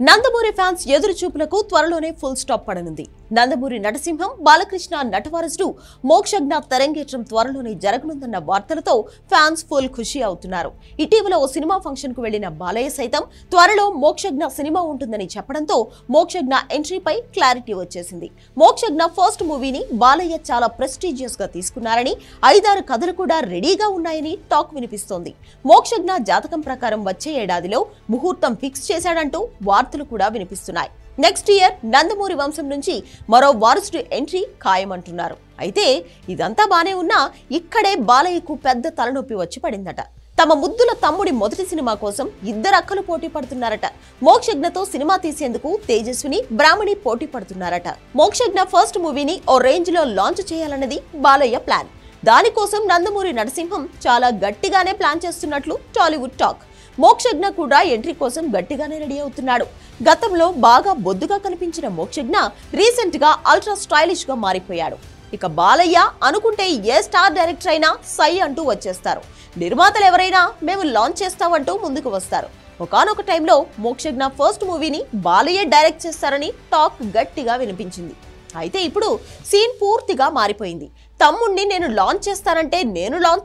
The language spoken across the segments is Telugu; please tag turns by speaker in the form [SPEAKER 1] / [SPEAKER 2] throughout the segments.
[SPEAKER 1] నందమూరి ఫ్యాన్స్ ఎదురు చూపులకు త్వరలోనే ఫుల్ స్టాప్ పడనుంది. నందమూరి నటసింహం, బాలకృష్ణ నటవారసుడు మోక్షజ్ఞ తెరంగేట్రం త్వరలోనే జరగనుందన్న వార్తలతో ఫ్యాన్స్ ఫుల్ ఖుషి అవుతున్నారు. ఇటీవల ఓ సినిమా ఫంక్షన్ కు వెళ్లిన బాలయ్య సైతం త్వరలో మోక్షజ్ఞ సినిమా ఉంటుందని చెప్పడంతో మోక్షజ్ఞ ఎంట్రీపై క్లారిటీ వచ్చేసింది. మోక్షజ్ఞ ఫస్ట్ మూవీని బాలయ్య చాలా ప్రెస్టీజియస్ గా తీసుకున్నారని, 5-6 కథలు కూడా రెడీగా ఉన్నాయని టాక్ వినిపిస్తోంది. మోక్షజ్ఞ జాతకం ప్రకారం వచ్చే ఏడాదిలో ముహూర్తం ఫిక్స్ చేశాడంటూ వార్తలు కూడా వినిపిస్తున్నాయి. నెక్స్ట్ ఇయర్ నందమూరి వంశం నుంచి మరో వారసుడి ఎంట్రీ ఖాయమంటున్నారు. అయితే ఇదంతా బానే ఉన్నా ఇక్కడే బాలయ్యకు పెద్ద తలనొప్పి వచ్చి పడిందట. తమ ముద్దుల తమ్ముడి మొదటి సినిమా కోసం 2 అక్కలు పోటీ పడుతున్నారట. మోక్షజ్ఞతో సినిమా తీసేందుకు తేజస్విని, బ్రాహ్మణి పోటీ పడుతున్నారట. మోక్షజ్ఞ ఫస్ట్ మూవీని ఓ రేంజ్ లో లాంచ్ చేయాలన్నది బాలయ్య ప్లాన్. దానికోసం నందమూరి నరసింహం చాలా గట్టిగానే ప్లాన్ చేస్తున్నట్లు టాలీవుడ్ టాక్. మోక్షజ్ఞ కూడా ఎంట్రీ కోసం గట్టిగానే రెడీ అవుతున్నాడు. గతంలో బాగా బొద్దుగా కనిపించిన మోక్షజ్ఞ రీసెంట్ గా అల్ట్రా స్టైలిష్ గా మారిపోయాడు. ఇక బాలయ్య అనుకుంటే ఏ స్టార్ డైరెక్టర్ అయినా సై అంటూ వచ్చేస్తారు. నిర్మాతలు ఎవరైనా మేము లాంచ్ చేస్తామంటూ ముందుకు వస్తారు. ఒకానొక టైంలో మోక్షజ్ఞ ఫస్ట్ మూవీని బాలయ్య డైరెక్ట్ చేస్తారని టాక్ గట్టిగా వినిపించింది. అయితే ఇప్పుడు సీన్ పూర్తిగా మారిపోయింది. తమ్ముణ్ణి నేను లాంచ్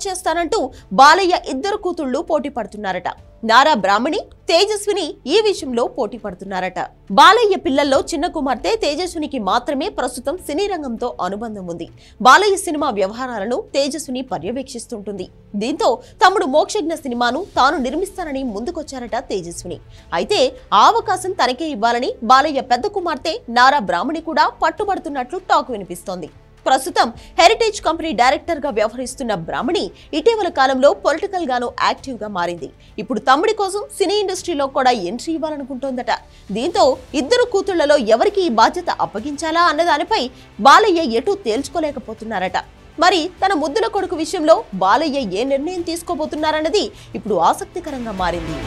[SPEAKER 1] చేస్తానంటూ బాలయ్య 2 కూతుళ్లు పోటీ పడుతున్నారట. నారా బ్రాహ్మణి, తేజస్విని ఈ విషయంలో పోటీ పడుతున్నారట. బాలయ్య పిల్లల్లో చిన్న కుమార్తె తేజస్వినికి మాత్రమే ప్రస్తుతం సినీ రంగంతో అనుబంధం ఉంది. బాలయ్య సినిమా వ్యవహారాలను తేజస్విని పర్యవేక్షిస్తుంటుంది. దీంతో తమ్ముడు మోక్షజ్ఞ సినిమాను తాను నిర్మిస్తానని ముందుకొచ్చారట తేజస్విని. అయితే ఆ అవకాశం తనకే ఇవ్వాలని బాలయ్య పెద్ద కుమార్తె నారా బ్రాహ్మణి కూడా పట్టుబడుతున్నట్లు టాక్ వినిపిస్తోంది. ప్రస్తుతం హెరిటేజ్ కంపెనీ డైరెక్టర్ గా వ్యవహరిస్తున్న బ్రాహ్మణి ఇటీవల కాలంలో పొలిటికల్ గాను యాక్టివ్ గా మారింది. ఇప్పుడు తమ్ముడి కోసం సినీ ఇండస్ట్రీలో కూడా ఎంట్రీ ఇవ్వాలనుకుంటోందట. దీంతో 2 కూతుళ్లలో ఎవరికి ఈ బాధ్యత అప్పగించాలా అన్న దానిపై బాలయ్య ఎటూ తేల్చుకోలేకపోతున్నారట. మరి తన ముద్దుల కొడుకు విషయంలో బాలయ్య ఏ నిర్ణయం తీసుకోబోతున్నారన్నది ఇప్పుడు ఆసక్తికరంగా మారింది.